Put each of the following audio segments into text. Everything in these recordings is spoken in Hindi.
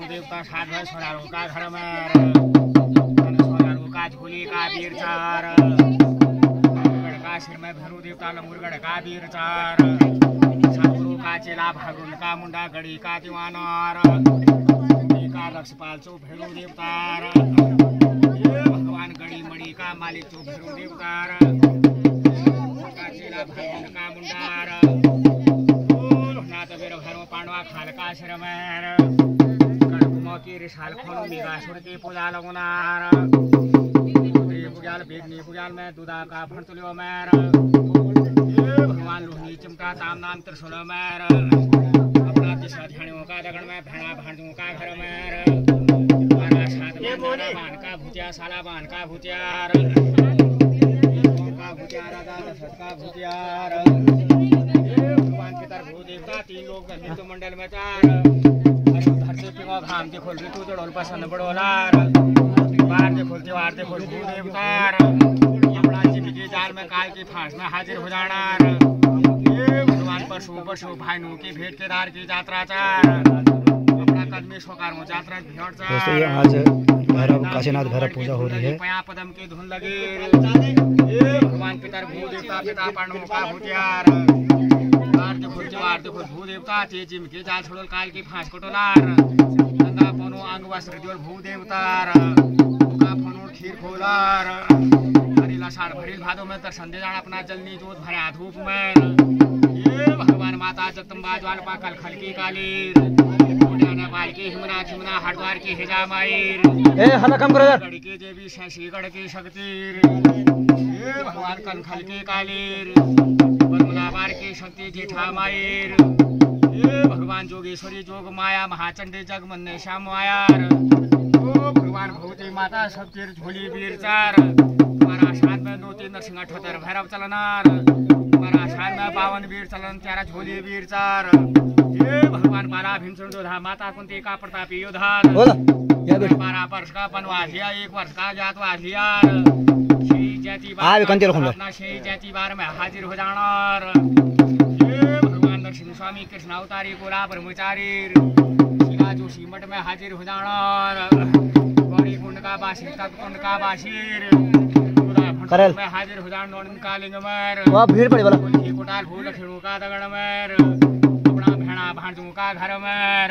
देवता साथ में सोनारों का घर में सोनारों का झोली का वीर चार गढ़ का सिर में भैरू देवता लंगुरगढ़ का वीर चार सतगुरु का चेला भागुन का मुंडा गढ़ी का दीवानार का रक्षपाल चो भैरू देवतार भगवान गढ़ी मणि का मालिक चो भैरू देवतार का चेला भागुन का मुंडार नाथ वीर भैरू पांडवा खाल का सिर में की रिसाल खोन मेघासुर की पूजा लगुनार पूजाल बेगनी पूजाल में दूधा का फंतुलियो मेर भगवान लोहनी चिमटा ताम नाम त्रिशूल मेर अपना दिशा ध्यानियों का दगड़ में भेड़ा भांडों का घर मेर हमारा साथ में बान का भुतिया साला बान का भुतियार का भुतियार दशरथ का भुतियार भगवान पितर भू देवता तीन लोग हिंदू मंडल में चार धरती पिंगो घाम देखो ऋतु जड़ोल पसंद बड़ोलार बार देखो त्योहार देखो भू देवतार अपना जीविकी जाल में काल की फांस में हाजिर हो जानार भगवान पशु पशु भाइनों की भेंट केदार की यात्रा चार अपना कदमी शोकार में यात्रा भेंट चार आज भैरव काशीनाथ भैरव पूजा हो रही है। पया पदम की धुन लगे भगवान पितर भू देवता पिता पांडवों का भूतियार भू देवता चेचिम के जाल छोड़ल काल की फांस कटोलार गंगा पनो अंग वस्त्र जोर भू देवतार का पनो खीर खोलार हरिला सार भरिल भादो में तर संदे जान अपना जलनी जोत भरा धूप में ये भगवान माता जगदम्बा ज्वाल पाकल खलकी कालीर उड़ाना बाल के हिमना खिमना हरद्वार की हिजा माईर ए हला कम करो गढ़ के देवी शशिगढ़ की शक्तिर ये भगवान कल खलकी कालीर बार की शक्ति जेठा मायर ये भगवान जोगेश्वरी जोग माया महाचंडी जग मन्ने श्याम मायार ओ भगवान भगवती माता सबचीर झोली वीर चार तुम्हारा शान में दो तीन नरसिंह ठोतर भैरव चलनार तुम्हारा शान में 52 वीर चलन त्यारा झोली वीर चार ये भगवान बाला भीमसेन जोधा माता कुंती का प्रतापी योद्धा 12 वर्ष का वनवास लिया 1 वर्ष का ज्ञातवास लिया अपना शेष जाति बार में हाजिर हो जानार भगवान नरसिंह स्वामी कृष्ण अवतारी गोला ब्रह्मचारी शिला जोशी मठ में हाजिर हो जानार गौरी कुंड का बासी तक कुंड का बासीर में हाजिर हो जान का लिंग मेर भीड़ पड़ी वाला कोटाल फूल खिड़ू का दगड़ मेर अपना भेड़ा भांजू का घर मेर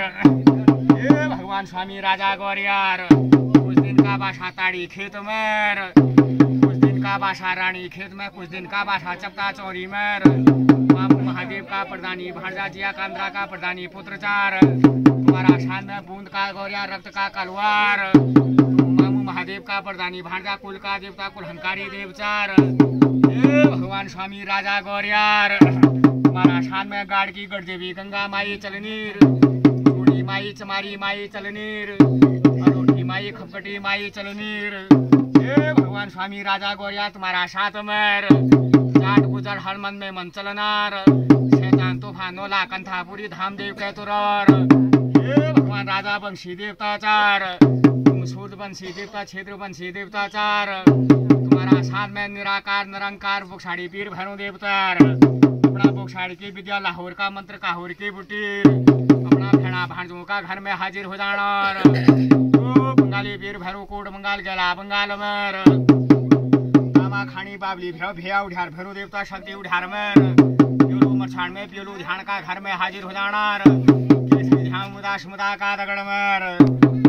भगवान स्वामी राजा गौरियार कुछ दिन का बासा ताड़ी खेत मेर का बासा रानी खेत में कुछ दिन का बासा चपता चौरी में मामू महादेव का प्रधानी भांजा जिया कांद्रा का प्रधानी पुत्र चार तुम्हारा शान में बूंद का गौरिया रक्त का कलवार मामू महादेव का प्रधानी भांजा कुल का देवता कुल हंकारी देव चार भगवान स्वामी राजा गौरियार तुम्हारा शान में गाड़ की गढ़ देवी गंगा माई चलनीर चूड़ी माई चमारी माई चलनीर अनूठी माई खपकटी माई चलनीर भगवान स्वामी राजा गौरिया तुम्हारा साथ मेर जाट गुजर हर मन में मन चलनार शैतान तूफान नोला कंथापुरी धामदेव के तुरर भगवान राजा वंशी देवताचार तुम सूर्य वंशी देवता क्षेत्र वंशी देवताचार तुम्हारा साथ में निराकार निरंकार बुकसाड़ी पीर भैरव देवतार अपना बुकसाड़ी की विद्या लाहौर का मंत्र काहौर की बुटी अपना भेड़ा भांजों का घर में हाजिर हो जानार बंगाली वीर भैरू कोट बंगाल गला बंगाल मेर कामा खानी बाबली भैरव भैया उठार भैरू देवता शक्ति उठार मेर प्योलू मरछाड़ में प्योलू ध्यान का घर में हाजिर हो जानार केसरी ध्यान मुदाश मुदा का दगड़ मेर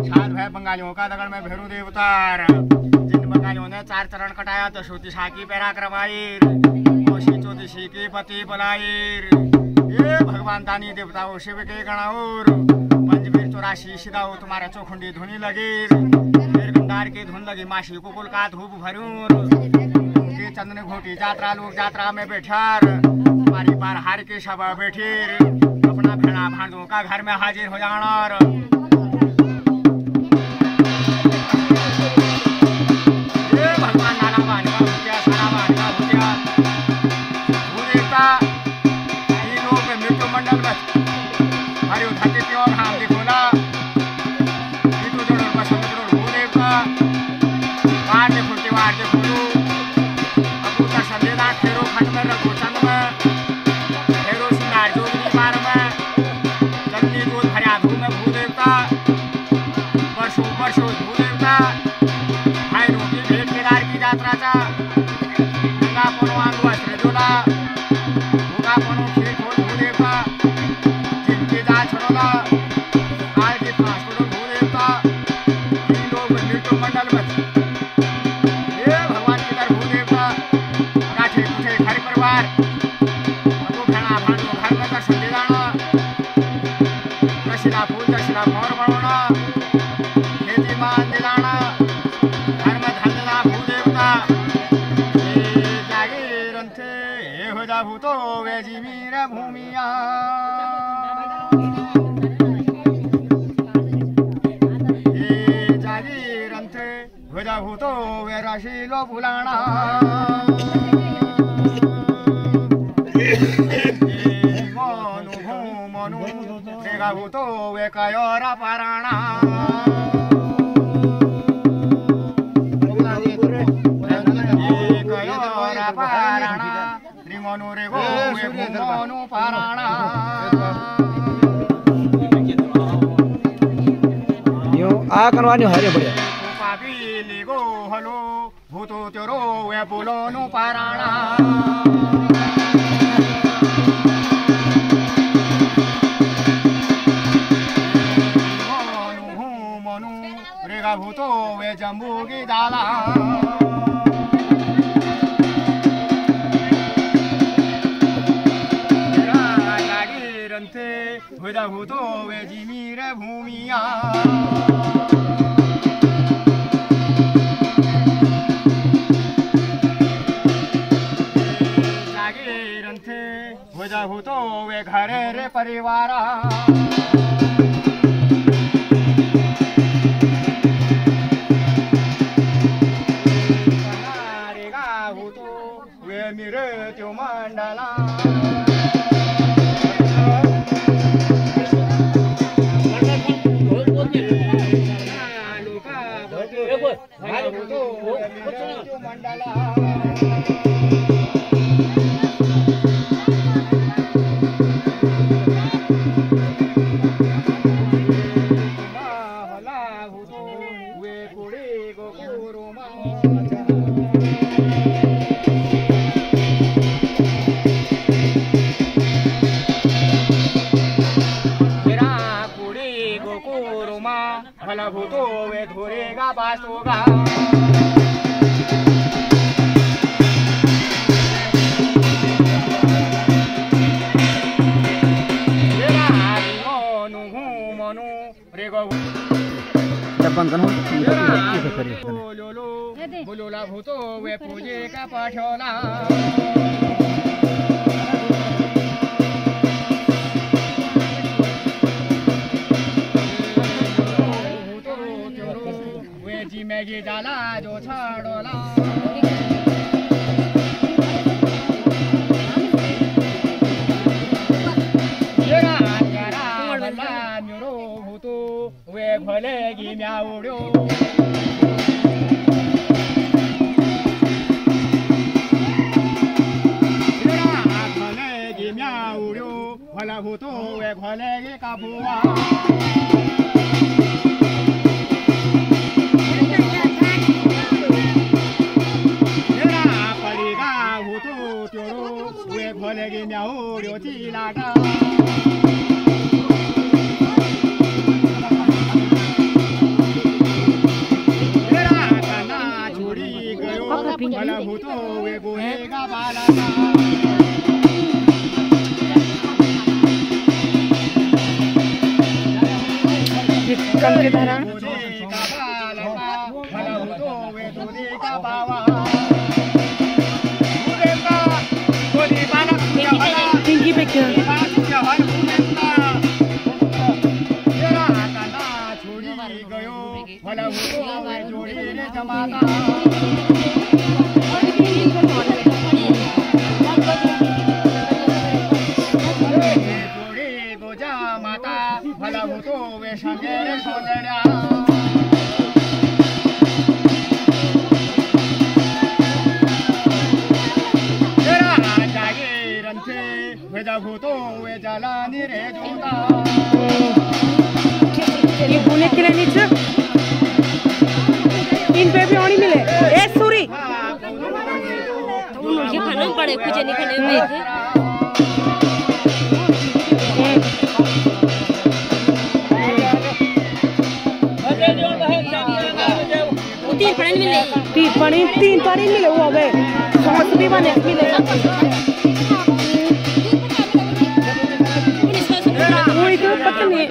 छाल भय बंगालियों का दगड़ में भैरू देवतार जिन बंगालियों ने 4 चरण कटाया तो श्रुतिशा की पराक्रमाईर कोशी चौदशी की पति बलाईर ये भगवान दानी देवताओं शिव के गणाऊर पंचवीर 84 सिदाओ तुम्हारे चौखुंडी धुनी लगीर फिर गंडार की धुन लगी मासी कुकुल का धूप भरूर उनकी चंदन घोटी यात्रा लोग यात्रा में बैठार तुम्हारी बार हार की सभा बैठीर अपना भेड़ा भांडों का घर में हाजिर हो जानार ये भगवान नाना बान का भूतिया सारा बान का भूतिया भूदेवता इन लोगों के मृत्यु मंडल में हरि उठाती थी और हम देखोला ऋतु जोड़ पसंद जोड़ भूदेवता बार देखो त्योहार देखो अब उतर संदेदा खेरो खंड में रघु चंद में खेरो सिंगार जोगी बार में यात्राचा गंगा पण वांग वस्त्र जोला भुगा पण खेळ खोल भूदेवता जिनके जा छड़ोला आय के फांस को भूदेवता इन लोग मृत्यु मंडल में ये भगवान की तरफ भूदेवता राठे कुठे हरि परिवार तो खाना भांडो घर में दर्शन दे जाना दशिला फूल दशिला मोर बनोना खेती मान दे जाना घर में धंधला भूदेवता ये जागीरन थे हो जा भूतो वे जीवीर भूमिया ये जागीरन थे हो जा भूतो वे राशिलो बुलाना मनु देगा भूतो वे कायोरा पाराणा कायोरा पाराणा त्रिमनु रे गो वे मनु पाराणा यो आ करवानी हरे बढ़िया पापी गो हलो भूतो तेरो वे बोलोनु पाराणा रेगा भूतो वे जम्बू की दाला जागीरंते वेदा भूतो वे जीमीर भूमिया जागीरंते वेदा भूतो वे घरे रे परिवारा मेरे त्यो मंडला भला भूतो वे धोरेगा बासोगा मनु रेगो बोलोला भूतो वे पूजे का पाठोला मैगी डाला जो छाड़ोला येरा यारा भला म्यूरो भूतो वे भलेगी म्याउड्यो येरा भलेगी म्याउड्यो भला भूतो वे भलेगी काबुआ भलेगी म्याउड्यो चिलागा तेरा काना छोड़ी गयो भला भूतो वे गोहेगा बालागा कल के धारा भला भूतो वे दूधी का बावा पिंकी पे क्या छोड़ी गयो भला जोड़ी रे जमाता जोड़ी गोजा माता भला भूतो वे संगे सोदड़ा वेदा भूतो वे जालानी रे जोता ये बुने के लिए नीचे इन पे भी ओनी मिले ए सूरी पड़े कुछ नहीं खड़े देख तीन पानी मिले हुआ है समझ भी बने मिले वो एक पत्नी